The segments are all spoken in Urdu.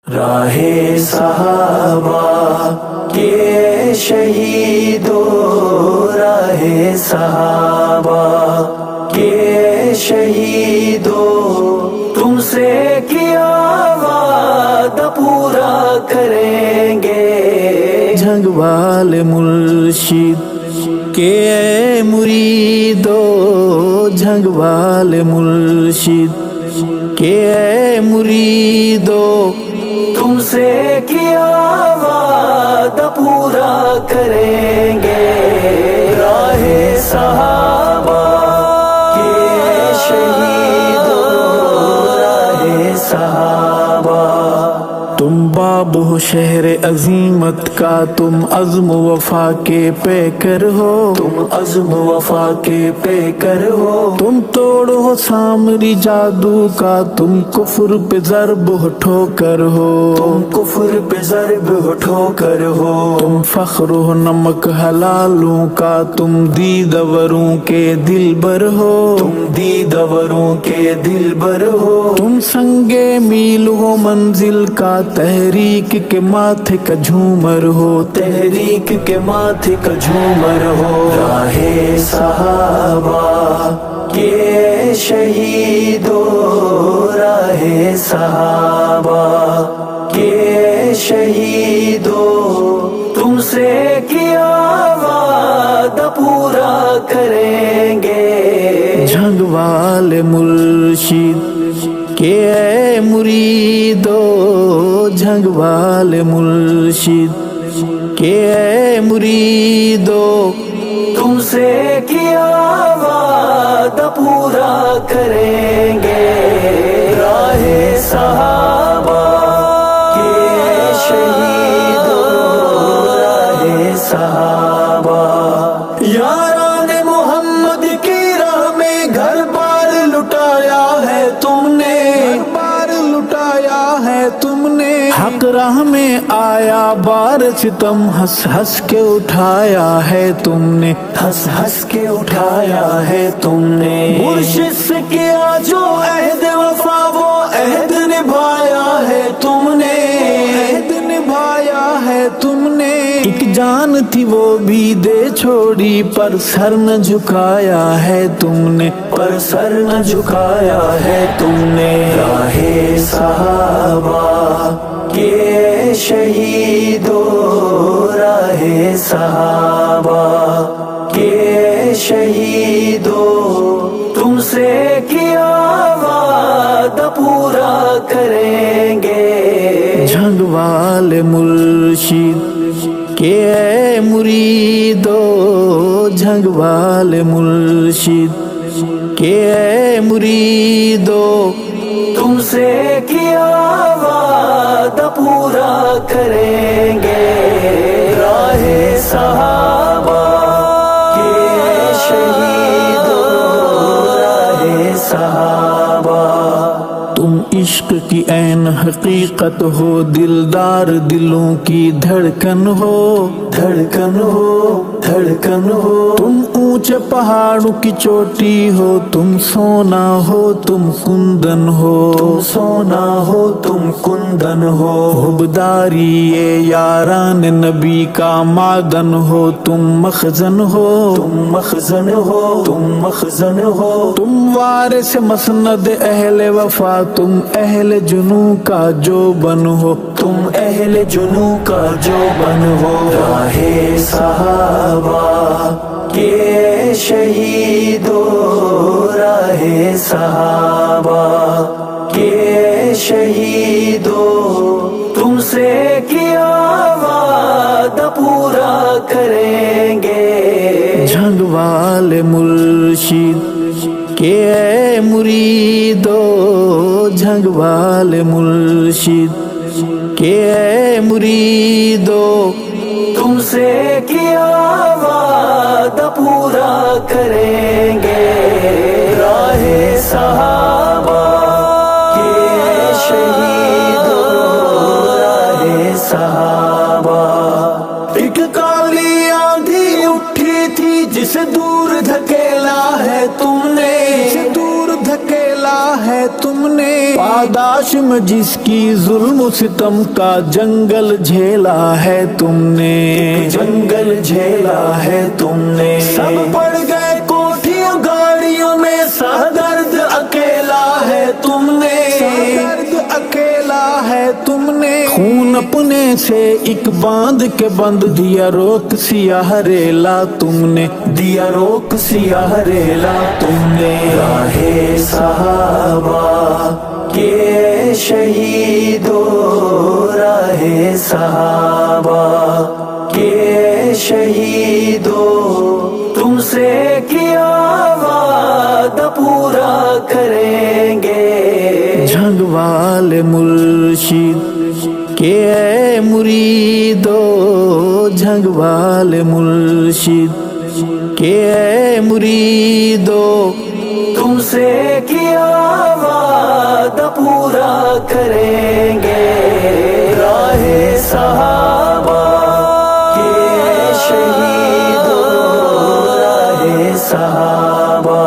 راہ صحابہ کے شہیدو، راہ صحابہ کے شہیدو، تم سے کیا وعدہ پورا کریں گے؟ جھنگ والے مرشد کے اے مریدو، جھنگ والے مرشد کے اے مریدو، تم سے کیا وعدہ پورا کریں گے؟ راہ صحابہ کے شہیدو، راہ صحابہ، تم باب ہو شہر عظیمت کا، تم عزم و وفا کے پیکر ہو، تم عزم وفا کے پیکر ہو، تم توڑ ہو سامری جادو کا، تم کفر پہ ضرب ہو ٹھوکر ہو، تم کفر پہ ضرب ہو ٹھوکر ہو، تم فخر ہو نمک حلالوں کا، تم دیدوروں کے دلبر ہو، تم دیدوروں کے دلبر ہو، تم سنگے میل ہو منزل کا، تحریک کے ماتھے کا جھومر ہو، تحریک کے ماتھے کا جھومر ہو۔ راہ صحابہ کے شہیدو، راہ صحابہ کے شہیدو، تم سے کیا وعدہ پورا کریں گے؟ جھنگ والے مرشد کے اے مریدو، جھنگ والے مرشد کے اے مریدو، تم سے کیا وعدہ پورا کریں گے؟ راہ صحابہ کے شہیدو، راہ صحابہ، یاران محمد کی راہ میں گھر بار لٹایا ہے تم نے، بار لٹایا ہے تم نے، حق راہ میں آیا بار ستم، ہنس ہنس کے اٹھایا ہے تم نے، ہنس ہنس کے اٹھایا ہے تم نے، مرشد سے کیا جو عہد وفا وہ عہد نبھایا ہے تم نے، عہد نبھایا ہے تم نے، ایک جان تھی وہ بھی دے چھوڑی، پر سر نہ جھکایا ہے تم نے، پر سر نہ جھکایا ہے تم نے۔ راہ صحابہ کے شہیدو، راہ صحابہ کے شہیدو، تم سے کیا وعدہ پورا کریں گے؟ جھنگ والے مرشد کے اے مریدو، جھنگ والے مرشد کے اے مریدو، تم سے کیا وعدہ پورا کریں گے؟ راہ صحابہ کے شہیدو، راہ صحابہ، تم عشق کی عین حقیقت ہو، دلدار دلوں کی دھڑکن ہو، دھڑکن ہو، دھڑکن ہو، تم اونچے پہاڑوں کی چوٹی ہو، تم سونا ہو تم کندن ہو، تم سونا ہو تم کندن ہو، حبداری یہ یاران نبی کا معدن ہو، تم مخزن ہو، تم مخزن ہو، تم مخزن ہو، تم وارث مسند اہل وفا، تم اہل جنو کا جو بن ہو، تم اہل جنو کا جو بن ہو۔ راہ صحابہ کے شہیدو، راہ صحابہ کے شہیدو، تم سے کیا وعدہ پورا کریں گے؟ جھنگ والے مرشد کے اے مریدو، جھنگ والے مرشد کے اے مریدو، تم سے کیا وعدہ پورا کریں گے؟ راہ صحابہ کے شہیدو، راہ صحابہ، ایک کالی آندھی اٹھی تھی جسے دور دھکیلا ہے تم نے، دور دھکیلا ہے تم نے، پاداش کاش میں جس کی ظلم و ستم کا جنگل جھیلا ہے تم نے، جنگل جھیلا ہے تم نے، سب پڑ گئے کوٹھیوں گاڑیوں میں، سردرد اکیلا ہے تم نے، درد اکیلا ہے تم نے، خون اپنے سے ایک باندھ کے بند دیا روک سیاہ ریلا تم نے، دیا روک سیاہ ریلا تم نے، راہ صحابہ کے شہیدو، راہ صحابہ کے شہیدو، تم سے کیا وعدہ پورا کریں گے، جھنگوال مرشد کہ اے مریدو، جھنگوال مرشد کہ اے مریدو، تم سے کیا وعدہ پورا کریں گے، راہ صحابہ کے شہیدو، راہ صحابہ۔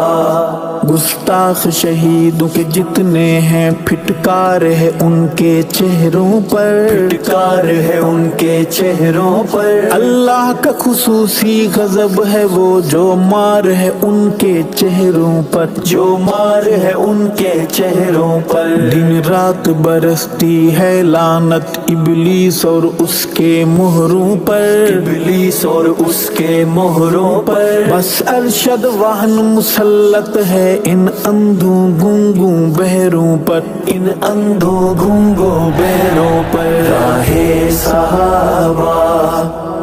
گستاخ شہیدوں کے جتنے ہیں پھٹکار ہے ان کے چہروں پر، پھٹکار ہے ان کے چہروں پر، اللہ کا خصوصی غضب ہے وہ جو مار ہے ان کے چہروں پر، جو مار ہے ان کے چہروں پر، دن رات برستی ہے لعنت ابلیس اور اس کے مہروں پر، ابلیس اور اس کے مہروں پر، بس ارشد واہن مسلط ہے ان اندھوں گنگوں بہروں پر، ان اندھوں گنگوں بہروں پر، راہ صحابہ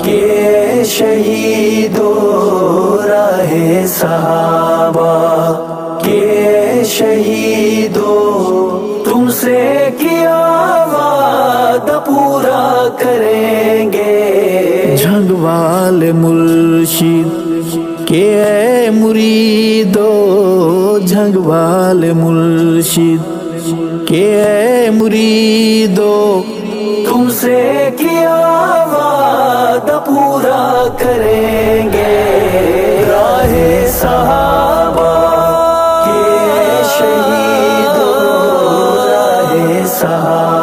کے شہیدو، راہ صحابہ کے شہیدو، تم سے کیا وعدہ پورا کریں گے، جھنگوال مرشد کہ اے مریدو، جھنگوال مرشد کہ اے مریدو، تم سے کیا وعدہ پورا کریں گے، راہ صحابہ کے شہیدو، راہ صحابہ